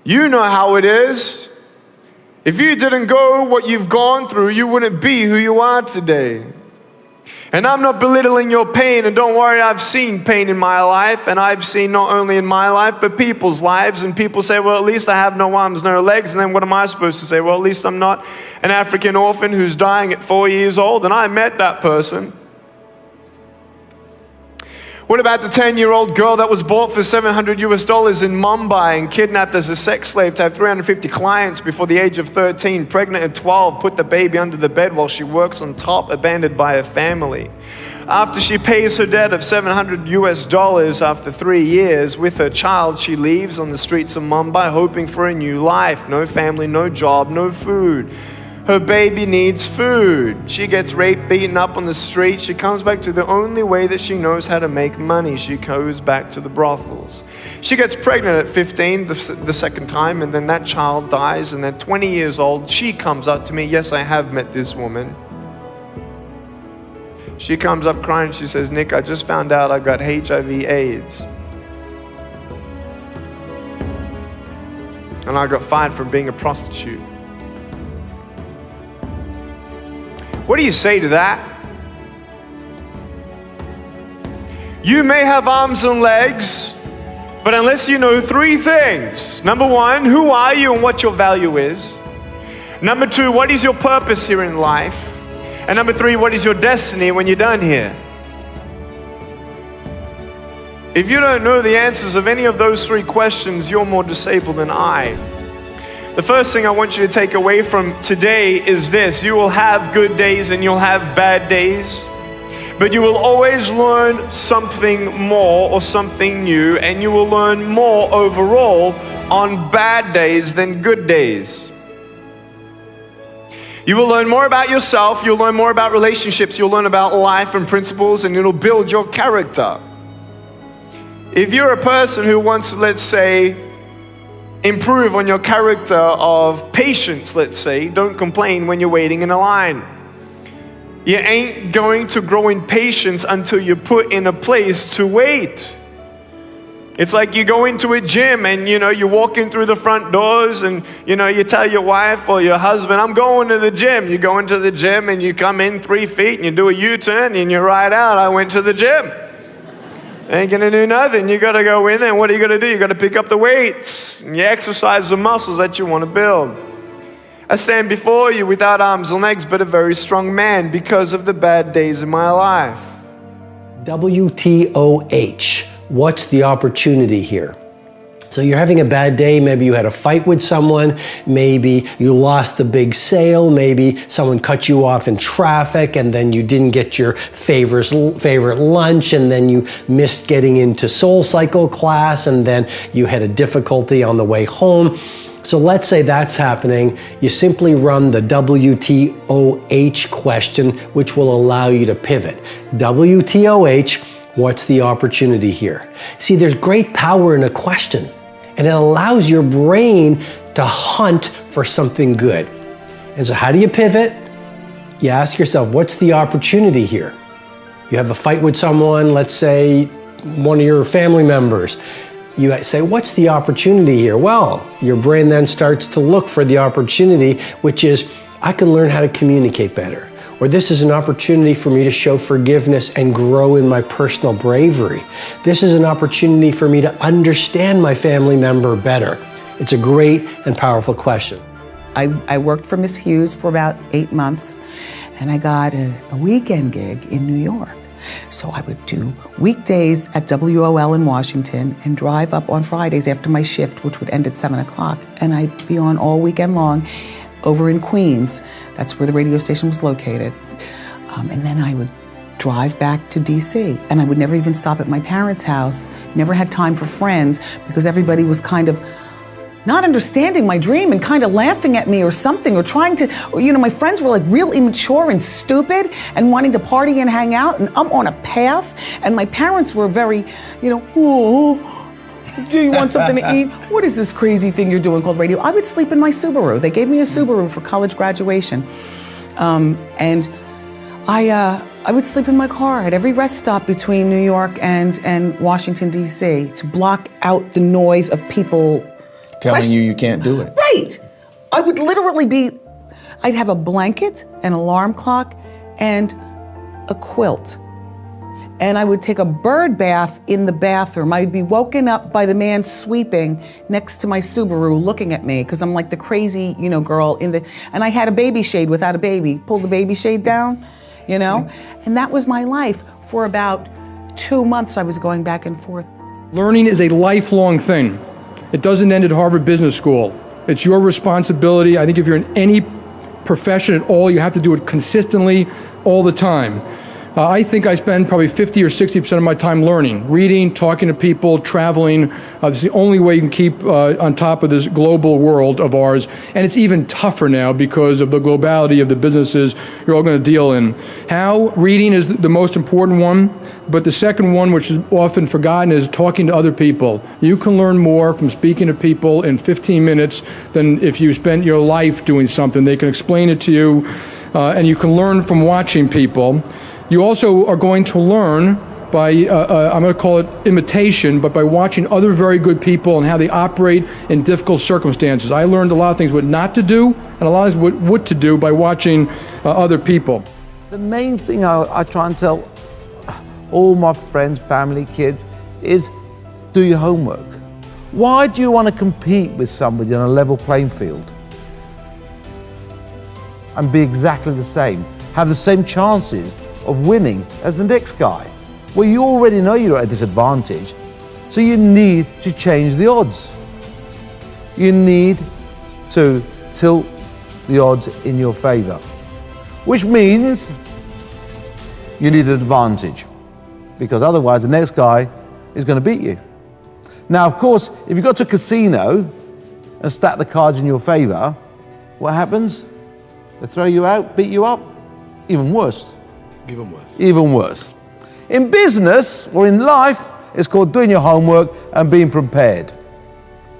You know how it is. If you didn't go what you've gone through, you wouldn't be who you are today. And I'm not belittling your pain, and don't worry, I've seen pain in my life, and I've seen not only in my life, but people's lives, and people say, well, at least I have no arms, no legs, and then what am I supposed to say? Well, at least I'm not an African orphan who's dying at 4 years old, and I met that person. What about the 10-year-old girl that was bought for $700 in Mumbai and kidnapped as a sex slave to have 350 clients before the age of 13, pregnant at 12, put the baby under the bed while she works on top, abandoned by her family? After she pays her debt of $700 after 3 years with her child, she leaves on the streets of Mumbai hoping for a new life. No family, no job, no food. Her baby needs food. She gets raped, beaten up on the street. She comes back to the only way that she knows how to make money. She goes back to the brothels. She gets pregnant at 15 the second time, and then that child dies, and then 20 years old, she comes up to me. Yes, I have met this woman. She comes up crying. She says, Nick, I just found out I've got HIV/AIDS. And I got fired from being a prostitute. What do you say to that? You may have arms and legs, but unless you know 3 things. Number 1, who are you and what your value is? Number 2, what is your purpose here in life? And number 3, what is your destiny when you're done here? If you don't know the answers of any of those 3 questions, you're more disabled than I. The first thing I want you to take away from today is this: you will have good days and you'll have bad days, but you will always learn something more or something new, and you will learn more overall on bad days than good days. You will learn more about yourself, you'll learn more about relationships, you'll learn about life and principles, and it'll build your character. If you're a person who wants to, let's say, improve on your character of patience, let's say, don't complain when you're waiting in a line. You ain't going to grow in patience until you're put in a place to wait. It's like you go into a gym and, you walk in through the front doors and, you tell your wife or your husband, I'm going to the gym. You go into the gym and you come in 3 feet and you do a U-turn and you ride out, I went to the gym. Ain't gonna do nothing. You gotta go in there, and what are you gonna do? You gotta pick up the weights, and you exercise the muscles that you wanna build. I stand before you without arms and legs, but a very strong man because of the bad days in my life. WTOH, what's the opportunity here? So you're having a bad day, maybe you had a fight with someone, maybe you lost the big sale, maybe someone cut you off in traffic and then you didn't get your favorite lunch, and then you missed getting into Soul Cycle class, and then you had a difficulty on the way home. So let's say that's happening. You simply run the WTOH question, which will allow you to pivot. WTOH, what's the opportunity here? See, there's great power in a question, and it allows your brain to hunt for something good. And so how do you pivot? You ask yourself, what's the opportunity here? You have a fight with someone, let's say one of your family members. You say, what's the opportunity here? Well, your brain then starts to look for the opportunity, which is, I can learn how to communicate better. Or this is an opportunity for me to show forgiveness and grow in my personal bravery. This is an opportunity for me to understand my family member better. It's a great and powerful question. I worked for Miss Hughes for about 8 months, and I got a weekend gig in New York. So I would do weekdays at WOL in Washington and drive up on Fridays after my shift, which would end at 7 o'clock. And I'd be on all weekend long over in Queens. That's where the radio station was located. And then I would drive back to DC, and I would never even stop at my parents' house. Never had time for friends because everybody was kind of not understanding my dream and kind of laughing at me or something, or trying to, or, my friends were like real immature and stupid and wanting to party and hang out, and I'm on a path, and my parents were very, oh, do you want something to eat? What is this crazy thing you're doing called radio? I would sleep in my Subaru. They gave me a Subaru for college graduation. And I would sleep in my car at every rest stop between New York and Washington, D.C. to block out the noise of people telling you can't do it. Right. I would literally I'd have a blanket, an alarm clock, and a quilt. And I would take a bird bath in the bathroom. I'd be woken up by the man sweeping next to my Subaru looking at me because I'm like the crazy, girl and I had a baby shade without a baby. Pull the baby shade down, And that was my life. For about 2 months, I was going back and forth. Learning is a lifelong thing. It doesn't end at Harvard Business School. It's your responsibility. I think if you're in any profession at all, you have to do it consistently all the time. I think I spend probably 50 or 60% of my time learning, reading, talking to people, traveling. It's the only way you can keep on top of this global world of ours. And it's even tougher now because of the globality of the businesses you're all going to deal in. How? Reading is the most important one. But the second one, which is often forgotten, is talking to other people. You can learn more from speaking to people in 15 minutes than if you spent your life doing something. They can explain it to you, and you can learn from watching people. You also are going to learn by, I'm going to call it imitation, but by watching other very good people and how they operate in difficult circumstances. I learned a lot of things what not to do and a lot of things what to do by watching other people. The main thing I try and tell all my friends, family, kids, is do your homework. Why do you want to compete with somebody on a level playing field and be exactly the same, have the same chances of winning as the next guy? Well, you already know you're at a disadvantage, so you need to change the odds. You need to tilt the odds in your favor, which means you need an advantage, because otherwise the next guy is going to beat you. Now, of course, if you go to a casino and stack the cards in your favor, what happens? They throw you out, beat you up? Even worse. Even worse. Even worse. In business or in life, it's called doing your homework and being prepared.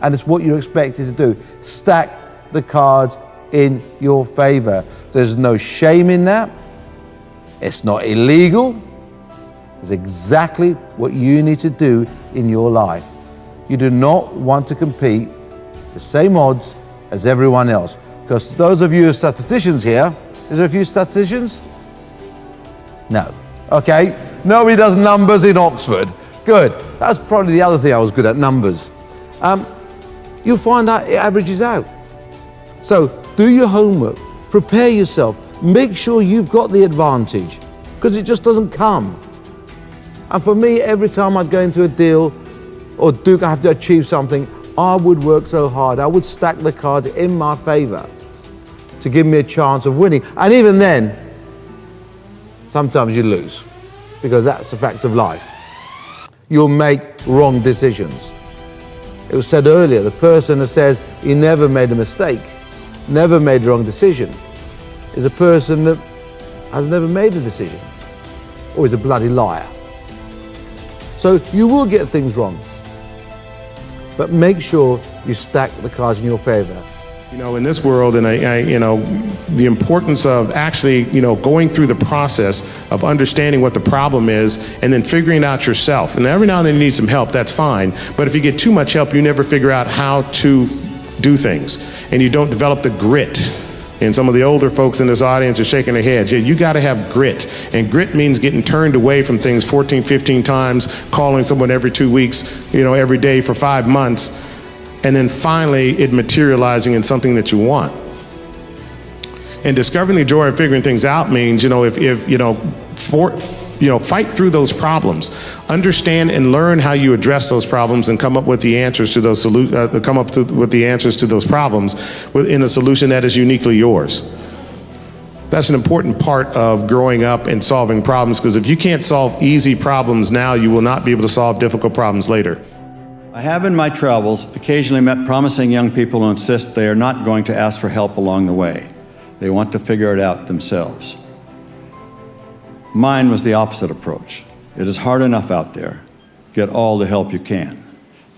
And it's what you're expected to do. Stack the cards in your favor. There's no shame in that. It's not illegal. It's exactly what you need to do in your life. You do not want to compete the same odds as everyone else. Because those of you who are statisticians here, is there a few statisticians? No. Okay, nobody does numbers in Oxford. Good. That's probably the other thing I was good at, numbers. You'll find out it averages out. So do your homework, prepare yourself, make sure you've got the advantage, because it just doesn't come. And for me, every time I go into a deal or I have to achieve something, I would work so hard. I would stack the cards in my favor to give me a chance of winning. And even then, sometimes you lose, because that's a fact of life. You'll make wrong decisions. It was said earlier, the person that says he never made a mistake, never made a wrong decision, is a person that has never made a decision, or is a bloody liar. So you will get things wrong, but make sure you stack the cards in your favor. You know, in this world, and the importance of actually, going through the process of understanding what the problem is and then figuring it out yourself. And every now and then you need some help, that's fine. But if you get too much help, you never figure out how to do things. And you don't develop the grit. And some of the older folks in this audience are shaking their heads. Yeah, you got to have grit. And grit means getting turned away from things 14, 15 times, calling someone every 2 weeks, every day for 5 months. And then finally it materializing in something that you want. And discovering the joy of figuring things out means, fight through those problems, understand and learn how you address those problems, and come up with the answers to those answers to those problems in a solution that is uniquely yours. That's an important part of growing up and solving problems, because if you can't solve easy problems now, you will not be able to solve difficult problems later. I have in my travels occasionally met promising young people who insist they are not going to ask for help along the way. They want to figure it out themselves. Mine was the opposite approach. It is hard enough out there. Get all the help you can.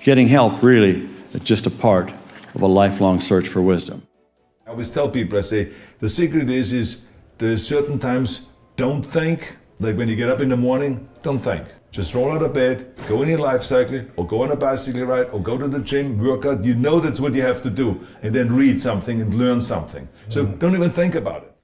Getting help really is just a part of a lifelong search for wisdom. I always tell people, I say, the secret is there's certain times don't think. Like when you get up in the morning, don't think. Just roll out of bed, go in your life cycle, or go on a bicycle ride, or go to the gym, work out. You know that's what you have to do. And then read something and learn something. So don't even think about it.